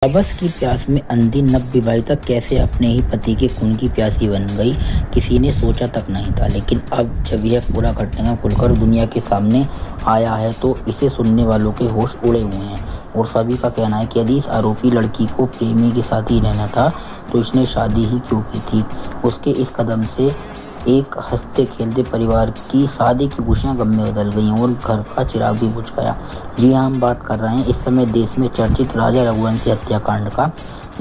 हवस की प्यास में अंधी नवविवाहिता कैसे अपने ही पति के खून की प्यासी बन गई, किसी ने सोचा तक नहीं था। लेकिन अब जब यह पूरा घटनाक्रम खुलकर दुनिया के सामने आया है तो इसे सुनने वालों के होश उड़े हुए हैं और सभी का कहना है कि यदि इस आरोपी लड़की को प्रेमी के साथ ही रहना था तो इसने शादी ही क्यों की थी। उसके इस कदम से एक हंसते खेलते परिवार की शादी की खुशियां गम में बदल गईं और घर का चिराग भी बुझ गया। जी हाँ, हम बात कर रहे हैं इस समय देश में चर्चित राजा रघुवंशी हत्याकांड का।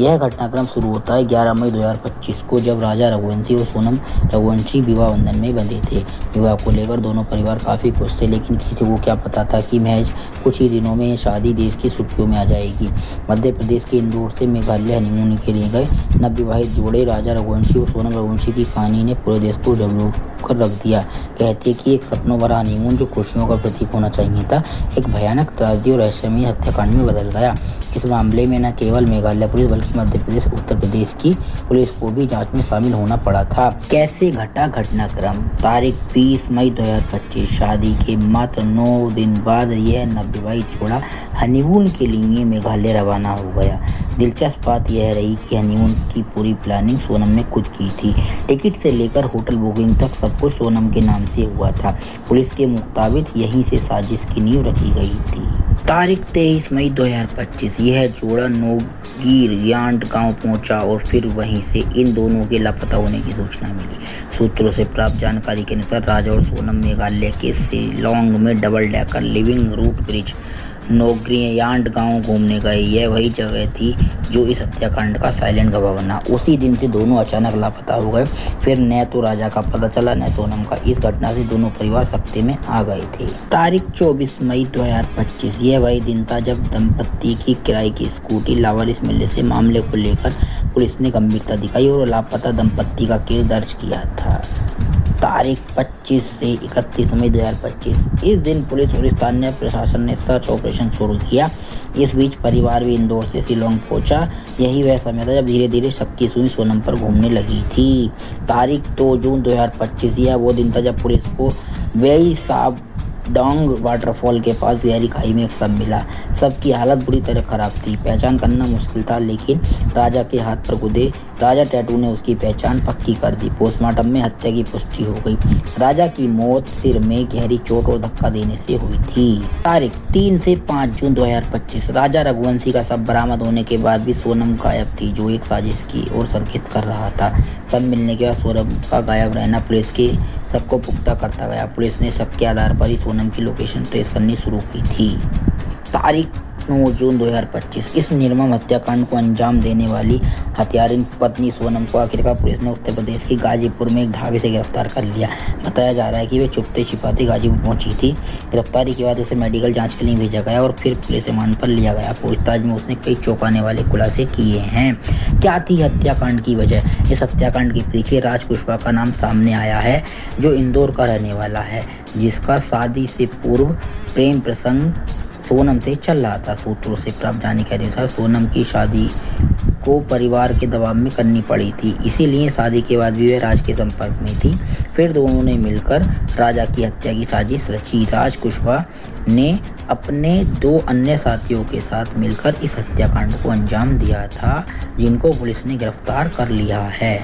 यह घटनाक्रम शुरू होता है 11 मई 2025 को, जब राजा रघुवंशी और सोनम रघुवंशी विवाह बंधन में बंधे थे। विवाह को लेकर दोनों परिवार काफ़ी खुश थे, लेकिन किसी को क्या पता था कि महज कुछ ही दिनों में यह शादी देश की सुर्खियों में आ जाएगी। मध्य प्रदेश के इंदौर से मेघालय हनीमून के लिए गए नवविवाहित जोड़े राजा रघुवंशी और सोनम रघुवंशी की कहानी ने पूरे देश को झकझोर कर रख दिया। कहते हैं कि एक सपनों भरा हनीमून जो खुशियों का प्रतीक होना चाहिए था, एक भयानक त्रासदी और रहस्यमय हत्याकांड में बदल गया। इस मामले में न केवल मेघालय पुलिस बल्कि मध्य प्रदेश, उत्तर प्रदेश की पुलिस को भी जांच में शामिल होना पड़ा था। कैसे घटा घटनाक्रम। तारीख 20 मई 2025, शादी के मात्र 9 दिन बाद यह नवविवाहित जोड़ा हनीमून के लिए मेघालय रवाना हो गया। दिलचस्प बात यह रही कि हनीमून की पूरी प्लानिंग सोनम ने खुद की थी। टिकट से लेकर होटल बुकिंग तक सब कुछ सोनम के नाम से हुआ था। पुलिस के मुताबिक यहीं से साजिश की नींव रखी गई थी। तारीख 23 मई 2025, यह जोड़ा नौगीर यांड गांव पहुंचा और फिर वहीं से इन दोनों के लापता होने की सूचना मिली। सूत्रों से प्राप्त जानकारी के अनुसार राजा और सोनम मेघालय के शिलोंग में double decker living root bridge Nongriat गांव घूमने गए। यह वही जगह थी जो इस हत्याकांड का साइलेंट गवाह बना। उसी दिन से दोनों अचानक लापता हो गए। फिर न तो राजा का पता चला न सोनम का। इस घटना से दोनों परिवार सकते में आ गए थे। तारीख 24 मई 2025, यह वही दिन था जब दंपत्ति की किराए की स्कूटी लावारिस मिलने से मामले को लेकर पुलिस ने गंभीरता दिखाई और लापता दंपत्ति का केस दर्ज किया था। तारीख 25 से 31 मई 2025, इस दिन पुलिस और स्थानीय प्रशासन ने सर्च ऑपरेशन शुरू किया। इस बीच परिवार भी इंदौर से शिलोंग पहुंचा। यही वह समय था जब धीरे धीरे शक्की सुई सोनम पर घूमने लगी थी। तारीख 2 जून 2025, यह वो दिन था जब पुलिस को वेई साब डोंग वाटरफॉल के पास गहरी खाई में एक शव मिला। सबकी हालत बुरी तरह खराब थी। पहचान करना मुश्किल था, लेकिन राजा के हाथ पर गुदे राजा टैटू ने उसकी पहचान पक्की कर दी। पोस्टमार्टम में हत्या की पुष्टि हो गई। राजा की मौत सिर में गहरी चोट और धक्का देने से हुई थी। तारीख 3 से 5 जून 2025, राजा रघुवंशी का शव बरामद होने के बाद भी सोनम गायब थी, जो एक साजिश की ओर संकेत कर रहा था। शव मिलने के बाद सोनम का गायब रहना पुलिस के सबको पुख्ता करता गया। पुलिस ने शक के आधार पर ही सोनम की लोकेशन ट्रेस करनी शुरू की थी। तारीख 9 जून 2025, इस निर्मम हत्याकांड को अंजाम देने वाली हत्यारिन पत्नी सोनम को आखिरकार पुलिस ने उत्तर प्रदेश के गाजीपुर में एक ढाबे से गिरफ्तार कर लिया। बताया जा रहा है कि वे चुपते छिपाते गाजीपुर पहुंची थी। गिरफ्तारी के बाद उसे मेडिकल जांच के लिए भेजा गया और फिर पुलिस रिमांड पर लिया गया। पूछताछ में उसने कई चौंकाने वाले खुलासे किए हैं। क्या थी हत्याकांड की वजह। इस हत्याकांड के पीछे राज कुशवाहा का नाम सामने आया है, जो इंदौर का रहने वाला है, जिसका शादी से पूर्व प्रेम प्रसंग सोनम से चल रहा था। सूत्रों से प्राप्त जानकारी के अनुसार सोनम की शादी को परिवार के दबाव में करनी पड़ी थी, इसीलिए शादी के बाद भी वह राज के संपर्क में थी। फिर दोनों ने मिलकर राजा की हत्या की साजिश रची। राज कुशवाहा ने अपने 2 अन्य साथियों के साथ मिलकर इस हत्याकांड को अंजाम दिया था, जिनको पुलिस ने गिरफ्तार कर लिया है।